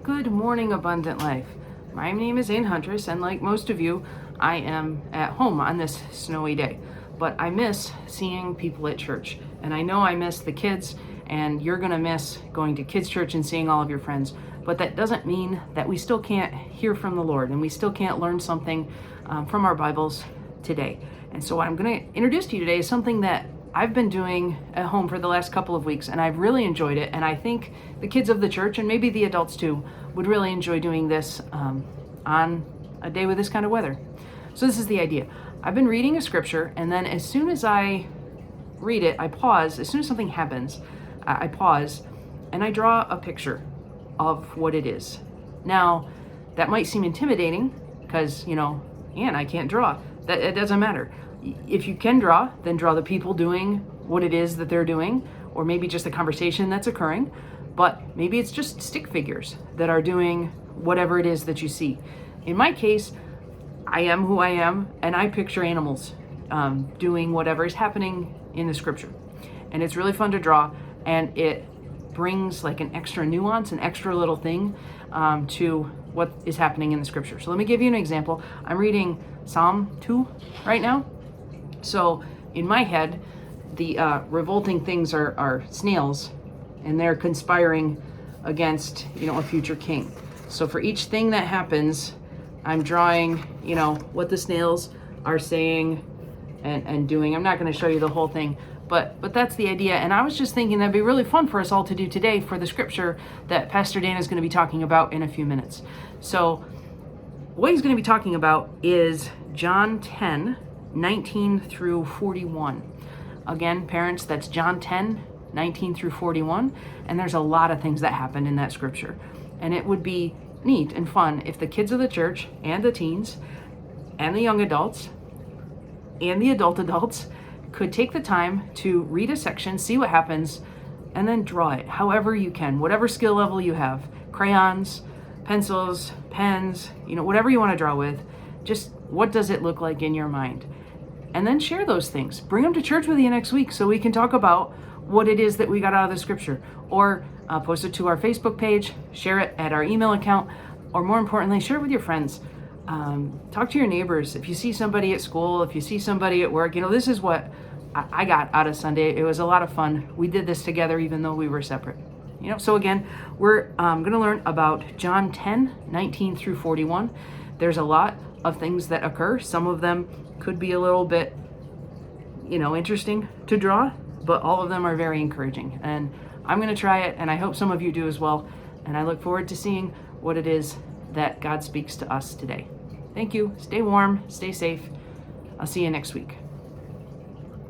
Good morning, Abundant Life. My name is Ann Huntress, and like most of you, I am at home on this snowy day. But I miss seeing people at church, and I know I miss the kids, and you're gonna miss going to kids' church and seeing all of your friends. But that doesn't mean that we still can't hear from the Lord, and we still can't learn something from our Bibles today. And so what I'm gonna introduce to you today is something that I've been doing at home for the last couple of weeks, and I've really enjoyed it. And I think the kids of the church, and maybe the adults too, would really enjoy doing this on a day with this kind of weather. So this is the idea. I've been reading a scripture, and then as soon as I read it, I pause. As soon as something happens, I pause, and I draw a picture of what it is. Now, that might seem intimidating because, Ann, I can't draw. It doesn't matter. If you can draw, then draw the people doing what it is that they're doing, or maybe just the conversation that's occurring. But maybe it's just stick figures that are doing whatever it is that you see. In my case, I am who I am, and I picture animals doing whatever is happening in the scripture. And it's really fun to draw, and it brings like an extra nuance, an extra little thing to what is happening in the scripture. So let me give you an example. I'm reading Psalm 2 right now. So in my head, the revolting things are snails, and they're conspiring against, a future king. So for each thing that happens, I'm drawing, what the snails are saying and doing. I'm not going to show you the whole thing, but that's the idea. And I was just thinking that'd be really fun for us all to do today for the scripture that Pastor Dan is going to be talking about in a few minutes. So what he's going to be talking about is John 10, 19 through 41. Again, parents, that's John 10, 19 through 41. And there's a lot of things that happen in that scripture. And it would be neat and fun if the kids of the church and the teens and the young adults and the adults could take the time to read a section, see what happens, and then draw it however you can, whatever skill level you have. Crayons, pencils, pens, whatever you want to draw with. Just what does it look like in your mind? And then share those things. Bring them to church with you next week so we can talk about what it is that we got out of the scripture. Or post it to our Facebook page, share it at our email account, or more importantly, share it with your friends. Talk to your neighbors. If you see somebody at school, if you see somebody at work, this is what I got out of Sunday. It was a lot of fun. We did this together even though we were separate. So again, we're going to learn about John 10, 19 through 41. There's a lot of things that occur. Some of them could be a little bit, interesting to draw, but all of them are very encouraging. And I'm going to try it, and I hope some of you do as well. And I look forward to seeing what it is that God speaks to us today. Thank you. Stay warm, stay safe. I'll see you next week.